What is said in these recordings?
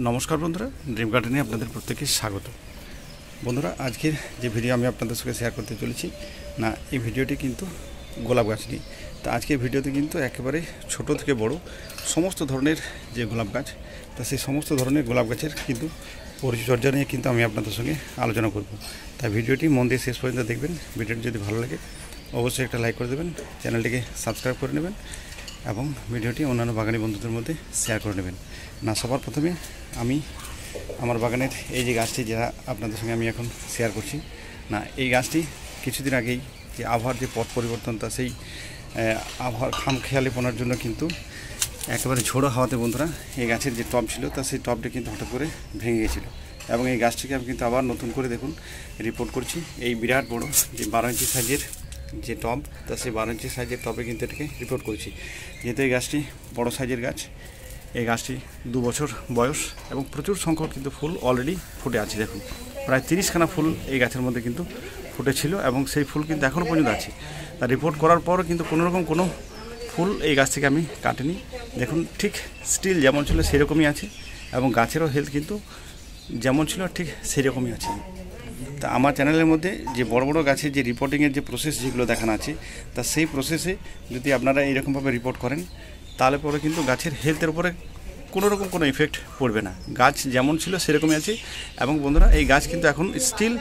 নমস্কার বন্ধুরা, ড্রিম গার্ডেনে আপনাদের প্রত্যেককে স্বাগত। বন্ধুরা, আজকের যে ভিডিও আমি আপনাদের সঙ্গে শেয়ার করতে চলেছি না, এই ভিডিওটি কিন্তু গোলাপ গাছ নিয়ে। তা আজকের ভিডিওতে কিন্তু একেবারে ছোট থেকে বড় সমস্ত ধরনের যে গোলাপ গাছ, তা সেই সমস্ত ধরনের গোলাপ গাছের কিন্তু পরিচর্যা নিয়ে কিন্তু আমি আপনাদের সঙ্গে আলোচনা করব। তাই ভিডিওটি মন দিয়ে শেষ পর্যন্ত দেখবেন। ভিডিওটি যদি ভালো লাগে অবশ্যই একটা লাইক করে দেবেন, চ্যানেলটিকে সাবস্ক্রাইব করে নেবেন এবং ভিডিওটি অন্যান্য বাগানি বন্ধুদের মধ্যে শেয়ার করে নেবেন। না, সবার প্রথমে আমি আমার বাগানের এই যে গাছটি যা আপনাদের সঙ্গে আমি এখন শেয়ার করছি না, এই গাছটি কিছুদিন আগেই যে আবহাওয়ার যে পথ পরিবর্তন, তা সেই আবহাওয়ার খামখেয়ালিপনার জন্য কিন্তু একেবারে ঝোড়ো হাওয়াতে বন্ধুরা এই গাছের যে টব ছিল তা সেই টবটি কিন্তু হঠাৎ করে ভেঙে গেছিলো এবং এই গাছটিকে আমি কিন্তু আবার নতুন করে দেখুন রিপোর্ট করছি। এই বিরাট বড় যে 12 ইঞ্চি সাইজের যে টব, তা সেই 12 ইঞ্চি সাইজের টবে কিন্তু এটাকে রিপোর্ট করছি। যেহেতু এই গাছটি বড় সাইজের গাছ, এই গাছটি 2 বছর বয়স এবং প্রচুর সংখ্যক কিন্তু ফুল অলরেডি ফুটে আছে। দেখুন, প্রায় 30খানা ফুল এই গাছের মধ্যে কিন্তু ফুটেছিল এবং সেই ফুল কিন্তু এখনও পর্যন্ত আছে। তা রিপোর্ট করার পরও কিন্তু কোনোরকম কোনো ফুল এই গাছ থেকে আমি কাটিনি। দেখুন, ঠিক স্টিল যেমন ছিল সেরকমই আছে এবং গাছেরও হেলথ কিন্তু যেমন ছিল ঠিক সেরকমই আছে। তা আমার চ্যানেলের মধ্যে যে বড় বড় গাছের যে রিপোর্টিংয়ের যে প্রসেস যেগুলো দেখানো আছে, তা সেই প্রসেসে যদি আপনারা এইরকমভাবে রিপোর্ট করেন তাহলে পরে কিন্তু গাছের হেলথের উপরে কোনোরকম কোনো ইফেক্ট পড়বে না। গাছ যেমন ছিল সেরকমই আছে এবং বন্ধুরা এই গাছ কিন্তু এখন স্টিল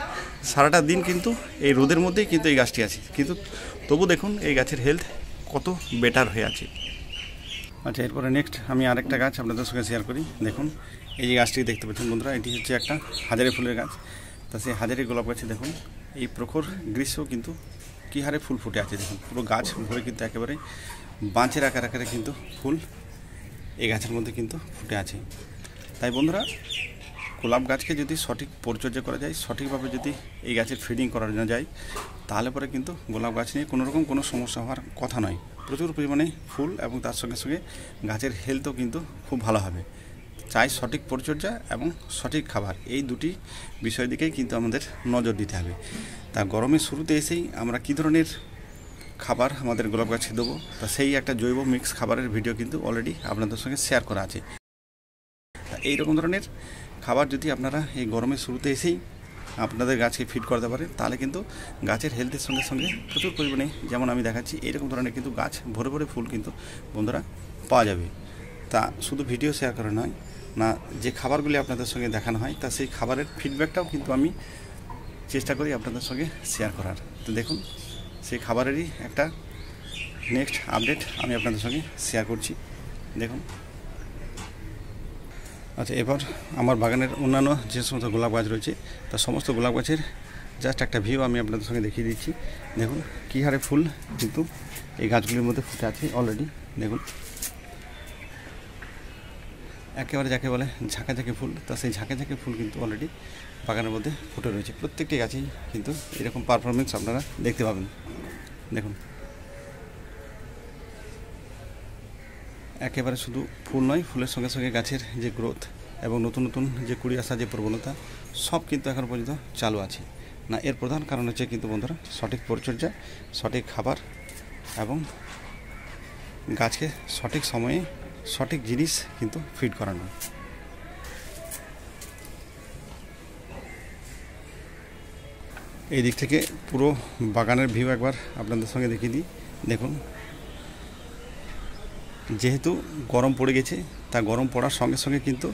সারাটা দিন কিন্তু এই রোদের মধ্যেই কিন্তু এই গাছটি আছে, কিন্তু তবু দেখুন এই গাছের হেলথ কত বেটার হয়ে আছে। আচ্ছা, এরপরে নেক্সট আমি আরেকটা গাছ আপনাদের সঙ্গে শেয়ার করি। দেখুন, এই যে গাছটি দেখতে পাচ্ছেন বন্ধুরা, এটি হচ্ছে একটা হাজারি ফুলের গাছ। তা সেই হাজারি গোলাপ গাছে দেখুন এই প্রখর গ্রীষ্ম কিন্তু কী হারে ফুল ফুটে আছে। দেখুন, পুরো গাছ ভরে কিন্তু একেবারে বাঁচের আকারে কিন্তু ফুল এই গাছের মধ্যে কিন্তু ফুটে আছে। তাই বন্ধুরা, গোলাপ গাছকে যদি সঠিক পরিচর্যা করা যায়, সঠিকভাবে যদি এই গাছের ফিডিং করানো যায়, তাহলে পরে কিন্তু গোলাপ গাছ নিয়ে কোনোরকম কোনো সমস্যা হওয়ার কথা নয়। প্রচুর পরিমাণে ফুল এবং তার সঙ্গে সঙ্গে গাছের হেলথও কিন্তু খুব ভালো হবে। চাই সঠিক পরিচর্যা এবং সঠিক খাবার, এই দুটি বিষয় দিকেই কিন্তু আমাদের নজর দিতে হবে। তা গরমের শুরুতে এসেই আমরা কী ধরনের খাবার আমাদের গোলাপ গাছে দেবো, তা সেই একটা জৈব মিক্স খাবারের ভিডিও কিন্তু অলরেডি আপনাদের সঙ্গে শেয়ার করা আছে। এইরকম ধরনের খাবার যদি আপনারা এই গরমের শুরুতে এসেই আপনাদের গাছকে ফিড করতে পারেন, তাহলে কিন্তু গাছের হেলথের সঙ্গে সঙ্গে প্রচুর পরিমাণে, যেমন আমি দেখাচ্ছি এইরকম ধরনের কিন্তু গাছ ভরে ভরে ফুল কিন্তু বন্ধুরা পাওয়া যাবে। তা শুধু ভিডিও শেয়ার করা নয় না, যে খাবারগুলি আপনাদের সঙ্গে দেখানো হয় তা সেই খাবারের ফিডব্যাকটাও কিন্তু আমি চেষ্টা করি আপনাদের সঙ্গে শেয়ার করার। তো দেখুন, সেই খাবারেরই একটা নেক্সট আপডেট আমি আপনাদের সঙ্গে শেয়ার করছি। দেখুন, আচ্ছা, এবার আমার বাগানের অন্যান্য যে সমস্ত গোলাপ গাছ রয়েছে তা সমস্ত গোলাপ গাছের জাস্ট একটা ভিউ আমি আপনাদের সঙ্গে দেখিয়ে দিচ্ছি। দেখুন কী হারে ফুল কিন্তু এই গাছগুলির মধ্যে ফুটে আছে অলরেডি। দেখুন, একেবারে যাকে বলে ঝাঁকাঝাঁকি ফুল, তা সেই ঝাঁকাঝাঁকি ফুল কিন্তু অলরেডি বাগানের মধ্যে ফুটে রয়েছে। প্রত্যেকটি গাছেই কিন্তু এরকম পারফরমেন্স আপনারা দেখতে পাবেন। দেখুন, একেবারে শুধু ফুল নয়, ফুলের সঙ্গে সঙ্গে গাছের যে গ্রোথ এবং নতুন নতুন যে কুড়ি আসা যে প্রবণতা, সব কিন্তু এখন পর্যন্ত চালু আছে। না, এর প্রধান কারণ হচ্ছে কিন্তু বন্ধুরা সঠিক পরিচর্যা, সঠিক খাবার এবং গাছকে সঠিক সময়ে সঠিক জিনিস কিন্তু ফিড করানো। এই দিক থেকে পুরো বাগানের ভিউ একবার আপনাদের সঙ্গে দেখিয়ে দিই। দেখুন, যেহেতু গরম পড়ে গেছে, তা গরম পড়ার সঙ্গে সঙ্গে কিন্তু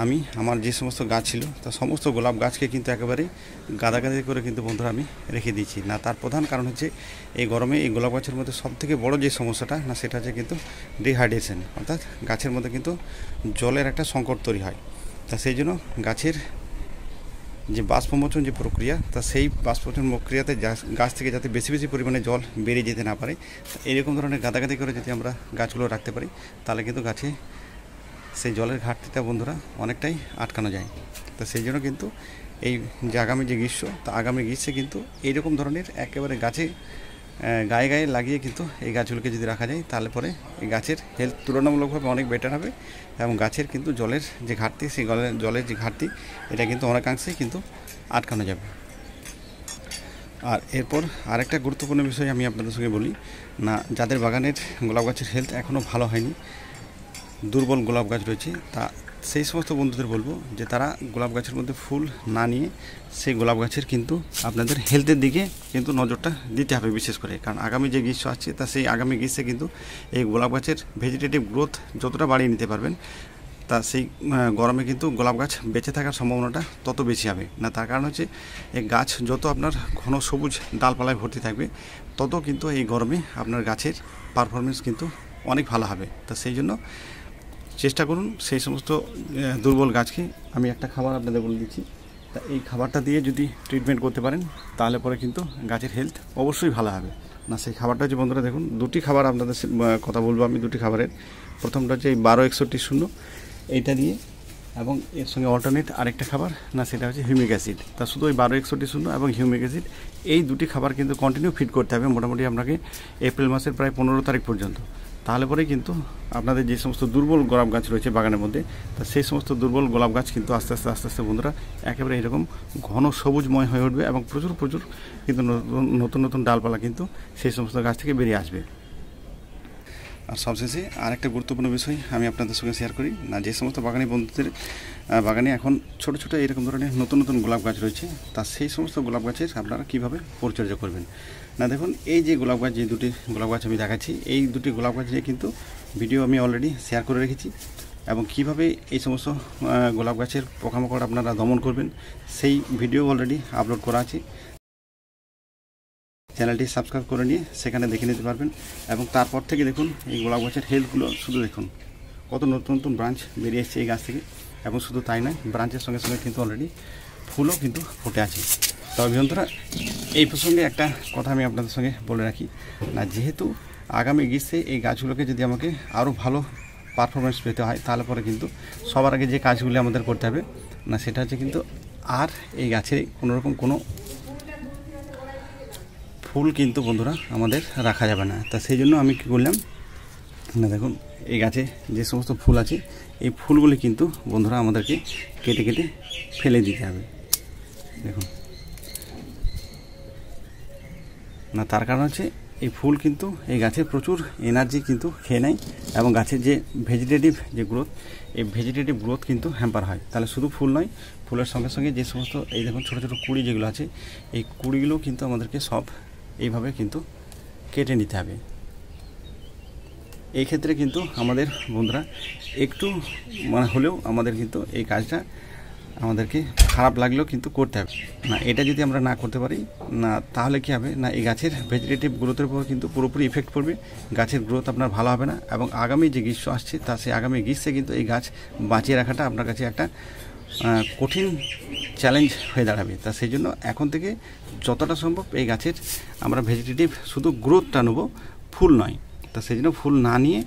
আমি আমার যে সমস্ত গাছ ছিল তা সমস্ত গোলাপ গাছকে কিন্তু একেবারে গাদাগাদি করে কিন্তু বন্ধুরা আমি রেখে দিয়েছি। না, তার প্রধান কারণ হচ্ছে এই গরমে এই গোলাপ গাছের মধ্যে সবথেকে বড় যে সমস্যাটা না, সেটা হচ্ছে কিন্তু ডিহাইড্রেশন, অর্থাৎ গাছের মধ্যে কিন্তু জলের একটা সংকট তৈরি হয়। তা সেই জন্য গাছের যে বাষ্পমোচন যে প্রক্রিয়া, তা সেই বাষ্পমোচন প্রক্রিয়াতে গাছ থেকে যাতে বেশি বেশি পরিমাণে জল বেরিয়ে যেতে না পারে, এরকম ধরনের গাদাগাদি করে যদি আমরা গাছগুলো রাখতে পারি, তাহলে কিন্তু গাছে সেই জলের ঘাটতিটা বন্ধুরা অনেকটাই আটকানো যায়। তো সেই জন্য কিন্তু এই যে আগামী যে গ্রীষ্ম, তা আগামী গ্রীষ্মে কিন্তু এইরকম ধরনের একেবারে গাছে গায়ে গায়ে লাগিয়ে কিন্তু এই গাছগুলোকে যদি রাখা যায়, তাহলে পরে এই গাছের হেলথ তুলনামূলকভাবে অনেক বেটার হবে এবং গাছের কিন্তু জলের যে ঘাটতি, সেই জলের যে ঘাটতি, এটা কিন্তু অনেকাংশেই কিন্তু আটকানো যাবে। আর এরপর আরেকটা গুরুত্বপূর্ণ বিষয় আমি আপনাদের সঙ্গে বলি না, যাদের বাগানের গোলাপ গাছের হেলথ এখনও ভালো হয়নি, দুর্বল গোলাপ গাছ রয়েছে, তা সেই সমস্ত বন্ধুদের বলবো যে তারা গোলাপ গাছের মধ্যে ফুল না নিয়ে সেই গোলাপ গাছের কিন্তু আপনাদের হেলথের দিকে কিন্তু নজরটা দিতে হবে বিশেষ করে, কারণ আগামী যে গ্রীষ্ম আসছে তা সেই আগামী গ্রীষ্মে কিন্তু এই গোলাপ গাছের ভেজিটেটিভ গ্রোথ যতটা বাড়িয়ে নিতে পারবেন তা সেই গরমে কিন্তু গোলাপ গাছ বেঁচে থাকার সম্ভাবনাটা তত বেশি হবে না। তার কারণ হচ্ছে এই গাছ যত আপনার ঘন সবুজ ডালপালায় ভর্তি থাকবে তত কিন্তু এই গরমে আপনার গাছের পারফরমেন্স কিন্তু অনেক ভালো হবে। তা সেই জন্য চেষ্টা করুন সেই সমস্ত দুর্বল গাছকে আমি একটা খাবার আপনাদের বলে দিচ্ছি, তা এই খাবারটা দিয়ে যদি ট্রিটমেন্ট করতে পারেন তাহলে পরে কিন্তু গাছের হেলথ অবশ্যই ভালো হবে। না সেই খাবারটা হচ্ছে বন্ধুরা দেখুন, দুটি খাবার আপনাদের কথা বলবো আমি, দুটি খাবারের। প্রথমটা হচ্ছে এই 1261 এইটা দিয়ে, এবং এর সঙ্গে অল্টারনেট আরেকটা খাবার না সেটা হচ্ছে হিউমিক অ্যাসিড। তা শুধু ওই 1261 এবং হিউমিক অ্যাসিড এই দুটি খাবার কিন্তু কন্টিনিউ ফিড করতে হবে মোটামুটি আপনাকে এপ্রিল মাসের প্রায় 15 তারিখ পর্যন্ত। তাহলে পরেই কিন্তু আপনাদের যে সমস্ত দুর্বল গোলাপ গাছ রয়েছে বাগানের মধ্যে তা সেই সমস্ত দুর্বল গোলাপ গাছ কিন্তু আস্তে আস্তে বন্ধুরা একেবারে এরকম ঘন সবুজময় হয়ে উঠবে এবং প্রচুর কিন্তু নতুন ডালপালা কিন্তু সেই সমস্ত গাছ থেকে বেরিয়ে আসবে। আর সবশেষে আরেকটা গুরুত্বপূর্ণ বিষয় আমি আপনাদের সঙ্গে শেয়ার করি, না যে সমস্ত বাগানি বন্ধুদের বাগানে এখন ছোট এরকম ধরনের নতুন গোলাপ গাছ রয়েছে তা সেই সমস্ত গোলাপ গাছের আপনারা কীভাবে পরিচর্যা করবেন। না দেখুন, এই যে গোলাপ গাছ, যে দুটি গোলাপ গাছ আমি দেখাচ্ছি, এই দুটি গোলাপ গাছ নিয়ে কিন্তু ভিডিও আমি অলরেডি শেয়ার করে রেখেছি, এবং কিভাবে এই সমস্ত গোলাপ গাছের পোকামাকড় আপনারা দমন করবেন সেই ভিডিও অলরেডি আপলোড করা আছে। চ্যানেলটি সাবস্ক্রাইব করে নিয়ে সেখানে দেখে নিতে পারবেন। এবং তারপর থেকে দেখুন এই গোলাপ গাছের হেলথগুলো শুধু দেখুন কত নতুন ব্রাঞ্চ বেরিয়ে এসছে এই গাছ থেকে, এবং শুধু তাই নয় ব্রাঞ্চের সঙ্গে কিন্তু অলরেডি ফুলও কিন্তু ফুটে আছে। তবে বন্ধুরা এই প্রসঙ্গে একটা কথা আমি আপনাদের সঙ্গে বলে রাখি, না যেহেতু আগামী গ্রীষ্মে এই গাছগুলোকে যদি আমাকে আরও ভালো পারফরমেন্স পেতে হয় তাহলে পরে কিন্তু সবার আগে যে কাজগুলি আমাদের করতে হবে না সেটা হচ্ছে কিন্তু আর এই গাছে কোনোরকম কোনো ফুল কিন্তু বন্ধুরা আমাদের রাখা যাবে না। তা সেই জন্য আমি কী করলাম না দেখুন, এই গাছে যে সমস্ত ফুল আছে এই ফুলগুলি কিন্তু বন্ধুরা আমাদেরকে কেটে ফেলে দিতে হবে। দেখুন না, তার কারণ হচ্ছে এই ফুল কিন্তু এই গাছের প্রচুর এনার্জি কিন্তু খেয়ে নেয়, এবং গাছের যে ভেজিটেটিভ যে গ্রোথ, এই ভেজিটেটিভ গ্রোথ কিন্তু হ্যাম্পার হয়। তাহলে শুধু ফুল নয়, ফুলের সঙ্গে যে সমস্ত এই দেখুন ছোটো কুঁড়ি যেগুলো আছে এই কুঁড়িগুলো কিন্তু আমাদেরকে সব এইভাবে কিন্তু কেটে নিতে হবে। এই ক্ষেত্রে কিন্তু আমাদের বন্ধুরা একটু হলেও আমাদের কিন্তু এই কাজটা আমাদেরকে খারাপ লাগলেও কিন্তু করতে হবে না। এটা যদি আমরা না করতে পারি না তাহলে কী হবে না, এই গাছের ভেজিটেটিভ গ্রোথের উপর কিন্তু পুরোপুরি ইফেক্ট পড়বে, গাছের গ্রোথ আপনার ভালো হবে না, এবং আগামী যে গ্রীষ্ম আসছে তা সেই আগামী গ্রীষ্মে কিন্তু এই গাছ বাঁচিয়ে রাখাটা আপনার কাছে একটা কঠিন চ্যালেঞ্জ হয়ে দাঁড়াবে। তা সেই জন্য এখন থেকে যতটা সম্ভব এই গাছের আমরা ভেজিটেটিভ শুধু গ্রোথটা নেব, ফুল নয়। তা সেই জন্য ফুল না নিয়ে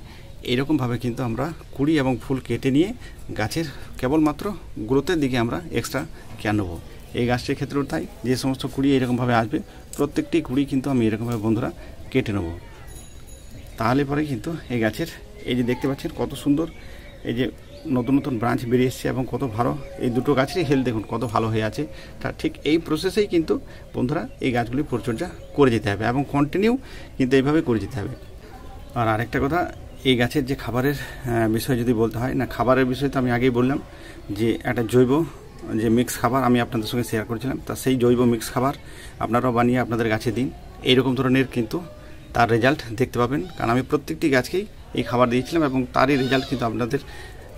এইরকমভাবে কিন্তু আমরা কুড়ি এবং ফুল কেটে নিয়ে গাছের কেবলমাত্র গ্রোথের দিকে আমরা এক্সট্রা কেয়ার নেবো। এই গাছটির ক্ষেত্রেও তাই, যে সমস্ত কুড়ি এরকমভাবে আসবে প্রত্যেকটি কুড়ি কিন্তু আমি এরকমভাবে বন্ধুরা কেটে নেব। তাহলে পরে কিন্তু এই গাছের এই যে দেখতে পাচ্ছেন কত সুন্দর এই যে নতুন ব্রাঞ্চ বেরিয়ে এসছে, এবং কত ভালো এই দুটো গাছেরই হেলথ দেখুন কত ভালো হয়ে আছে। তা ঠিক এই প্রসেসেই কিন্তু বন্ধুরা এই গাছগুলি পরিচর্যা করে যেতে হবে, এবং কন্টিনিউ কিন্তু এইভাবে করে যেতে হবে। আর আরেকটা কথা, এই গাছের যে খাবারের বিষয় যদি বলতে হয় না, খাবারের বিষয় তো আমি আগেই বললাম যে একটা জৈব যে মিক্স খাবার আমি আপনাদের সঙ্গে শেয়ার করেছিলাম, তা সেই জৈব মিক্স খাবার আপনারাও বানিয়ে আপনাদের গাছে দিন, এইরকম ধরনের কিন্তু তার রেজাল্ট দেখতে পাবেন। কারণ আমি প্রত্যেকটি গাছকেই এই খাবার দিয়েছিলাম, এবং তারই রেজাল্ট কিন্তু আপনাদের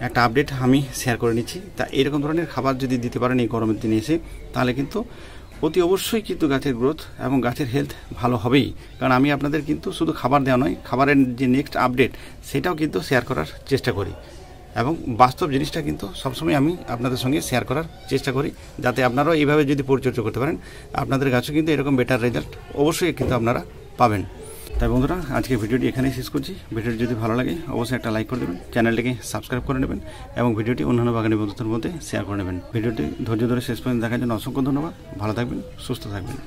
একটা আপডেট আমি শেয়ার করে নিচ্ছি। তা এরকম ধরনের খাবার যদি দিতে পারেন এই গরমের দিনে এসে, তাহলে কিন্তু অতি অবশ্যই কিন্তু গাছের গ্রোথ এবং গাছের হেলথ ভালো হবেই। কারণ আমি আপনাদের কিন্তু শুধু খাবার দেওয়া নয়, খাবারের যে নেক্সট আপডেট সেটাও কিন্তু শেয়ার করার চেষ্টা করি, এবং বাস্তব জিনিসটা কিন্তু সবসময় আমি আপনাদের সঙ্গে শেয়ার করার চেষ্টা করি, যাতে আপনারাও এইভাবে যদি পরিচর্যা করতে পারেন আপনাদের গাছও কিন্তু এরকম বেটার রেজাল্ট অবশ্যই কিন্তু আপনারা পাবেন। তাই বন্ধুরা আজকে ভিডিওটি এখানেই শেষ করছি। ভিডিওটি যদি ভালো লাগে অবশ্যই একটা লাইক করে দেবেন, চ্যানেলটিকে সাবস্ক্রাইব করে নেবেন, এবং ভিডিওটি অন্যান্য বাগানি বন্ধুদের মধ্যে শেয়ার করে নেবেন। ভিডিওটি ধৈর্য ধরে শেষ পর্যন্ত দেখার জন্য অসংখ্য ধন্যবাদ। ভালো থাকবেন, সুস্থ থাকবেন।